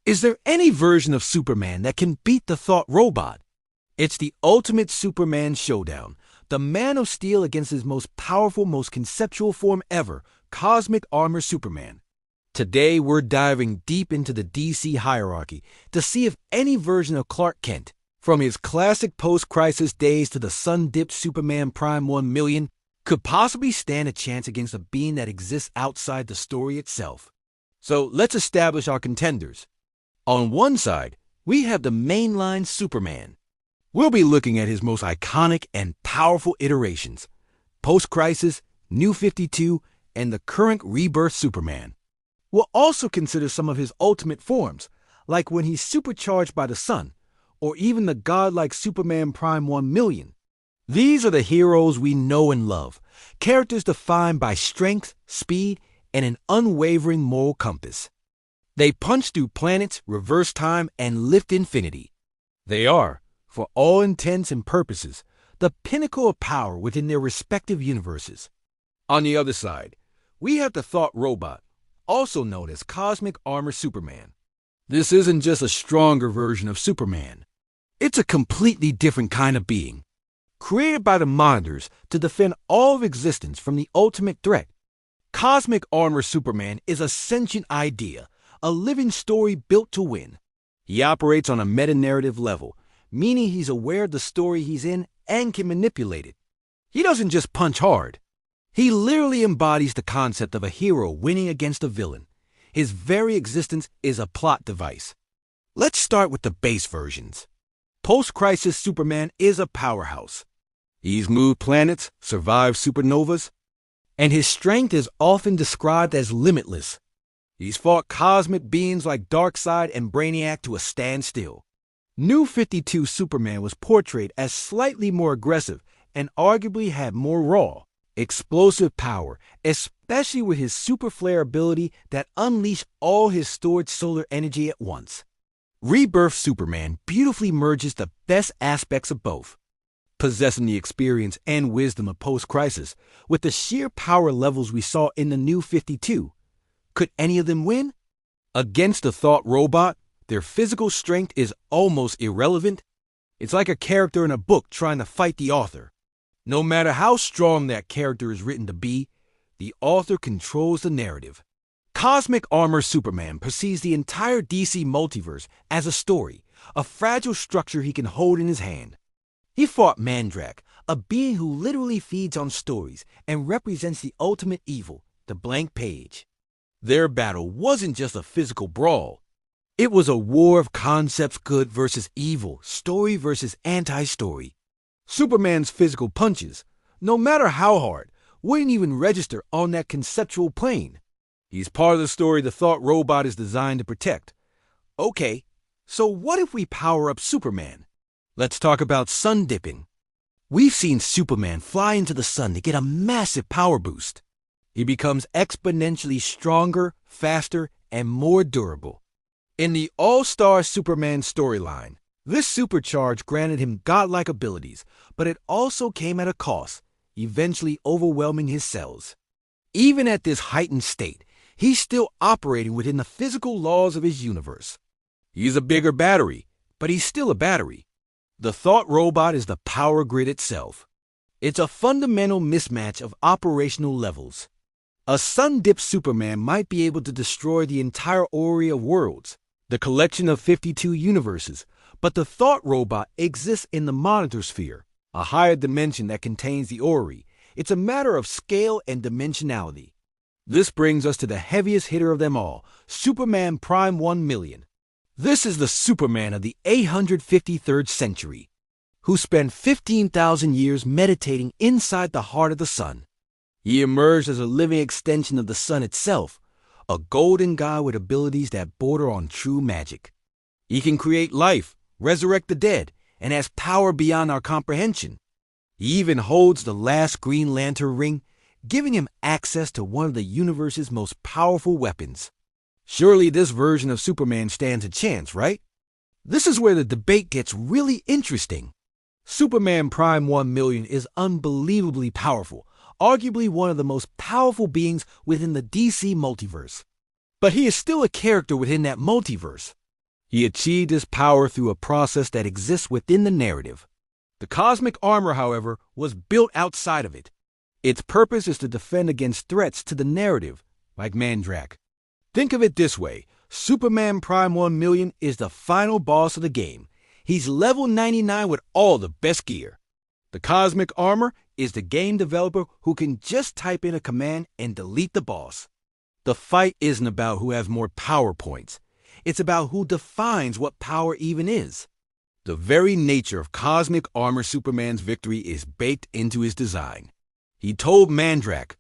Is there any version of Superman that can beat the Thought Robot? It's the ultimate Superman showdown, the Man of Steel against his most powerful, most conceptual form ever, Cosmic Armor Superman. Today, we're diving deep into the DC hierarchy to see if any version of Clark Kent, from his classic post-crisis days to the sun-dipped Superman Prime 1 million, could possibly stand a chance against a being that exists outside the story itself. So let's establish our contenders. On one side, we have the mainline Superman. We'll be looking at his most iconic and powerful iterations, Post-Crisis, New 52, and the current Rebirth Superman. We'll also consider some of his ultimate forms, like when he's supercharged by the sun, or even the godlike Superman Prime 1 million. These are the heroes we know and love, characters defined by strength, speed, and an unwavering moral compass. They punch through planets, reverse time, and lift infinity. They are, for all intents and purposes, the pinnacle of power within their respective universes. On the other side, we have the Thought Robot, also known as Cosmic Armor Superman. This isn't just a stronger version of Superman. It's a completely different kind of being, created by the Monitors to defend all of existence from the ultimate threat. Cosmic Armor Superman is a sentient idea, a living story built to win. He operates on a meta-narrative level, meaning he's aware of the story he's in and can manipulate it. He doesn't just punch hard. He literally embodies the concept of a hero winning against a villain. His very existence is a plot device. Let's start with the base versions. Post-Crisis Superman is a powerhouse. He's moved planets, survived supernovas, and his strength is often described as limitless. He's fought cosmic beings like Darkseid and Brainiac to a standstill. New 52 Superman was portrayed as slightly more aggressive and arguably had more raw, explosive power, especially with his super flare ability that unleashed all his stored solar energy at once. Rebirth Superman beautifully merges the best aspects of both, possessing the experience and wisdom of post-crisis with the sheer power levels we saw in the New 52. Could any of them win? Against the Thought Robot, their physical strength is almost irrelevant. It's like a character in a book trying to fight the author. No matter how strong that character is written to be, the author controls the narrative. Cosmic Armor Superman perceives the entire DC multiverse as a story, a fragile structure he can hold in his hand. He fought Mandrak, a being who literally feeds on stories and represents the ultimate evil, the blank page. Their battle wasn't just a physical brawl. It was a war of concepts, good versus evil, story versus anti-story. Superman's physical punches, no matter how hard, wouldn't even register on that conceptual plane. He's part of the story the Thought Robot is designed to protect. Okay, so what if we power up Superman? Let's talk about sun dipping. We've seen Superman fly into the sun to get a massive power boost. He becomes exponentially stronger, faster, and more durable. In the All-Star Superman storyline, this supercharge granted him godlike abilities, but it also came at a cost, eventually overwhelming his cells. Even at this heightened state, he's still operating within the physical laws of his universe. He's a bigger battery, but he's still a battery. The Thought Robot is the power grid itself. It's a fundamental mismatch of operational levels. A sun-dipped Superman might be able to destroy the entire Orrery of worlds, the collection of 52 universes, but the Thought Robot exists in the Monitor sphere, a higher dimension that contains the Orrery. It's a matter of scale and dimensionality. This brings us to the heaviest hitter of them all, Superman Prime 1 million. This is the Superman of the 853rd century, who spent 15,000 years meditating inside the heart of the sun. He emerged as a living extension of the sun itself, a golden god with abilities that border on true magic. He can create life, resurrect the dead, and has power beyond our comprehension. He even holds the last Green Lantern ring, giving him access to one of the universe's most powerful weapons. Surely this version of Superman stands a chance, right? This is where the debate gets really interesting. Superman Prime 1 million is unbelievably powerful, arguably one of the most powerful beings within the DC multiverse. But he is still a character within that multiverse. He achieved his power through a process that exists within the narrative. The cosmic armor, however, was built outside of it. Its purpose is to defend against threats to the narrative, like Mandrak. Think of it this way. Superman Prime 1,000,000 is the final boss of the game. He's level 99 with all the best gear. The cosmic armor is the game developer who can just type in a command and delete the boss. The fight isn't about who has more power points. It's about who defines what power even is. The very nature of cosmic armor Superman's victory is baked into his design. He told Mandrak,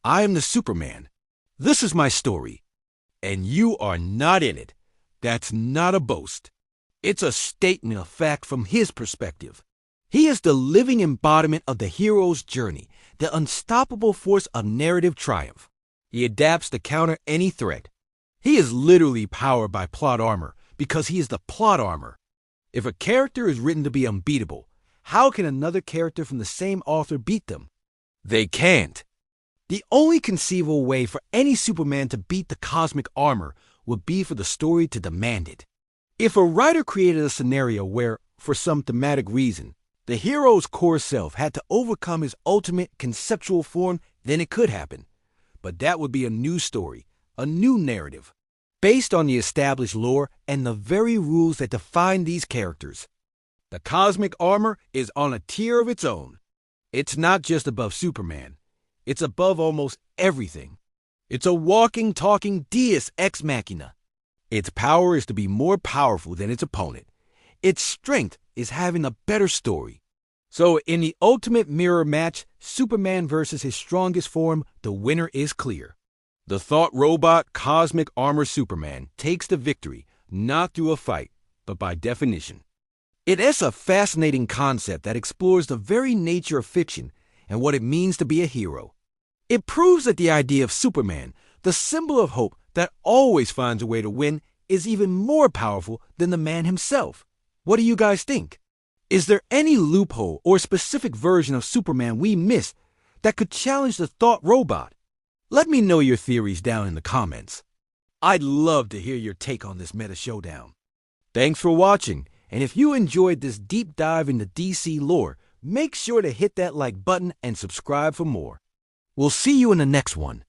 "I am the Superman. This is my story. And you are not in it." That's not a boast. It's a statement of fact from his perspective. He is the living embodiment of the hero's journey, the unstoppable force of narrative triumph. He adapts to counter any threat. He is literally powered by plot armor because he is the plot armor. If a character is written to be unbeatable, how can another character from the same author beat them? They can't. The only conceivable way for any Superman to beat the cosmic armor would be for the story to demand it. If a writer created a scenario where, for some thematic reason, the hero's core self had to overcome his ultimate conceptual form, then it could happen. But that would be a new story, a new narrative, based on the established lore and the very rules that define these characters. The cosmic armor is on a tier of its own. It's not just above Superman. It's above almost everything. It's a walking, talking deus ex machina. Its power is to be more powerful than its opponent. Its strength is having a better story. So in the ultimate mirror match, Superman versus his strongest form, the winner is clear. The thought robot cosmic armor Superman takes the victory, not through a fight, but by definition. It is a fascinating concept that explores the very nature of fiction and what it means to be a hero. It proves that the idea of Superman, the symbol of hope that always finds a way to win, is even more powerful than the man himself. What do you guys think? Is there any loophole or specific version of Superman we missed that could challenge the thought robot? Let me know your theories down in the comments. I'd love to hear your take on this meta showdown. Thanks for watching, and if you enjoyed this deep dive into DC lore, make sure to hit that like button and subscribe for more. We'll see you in the next one.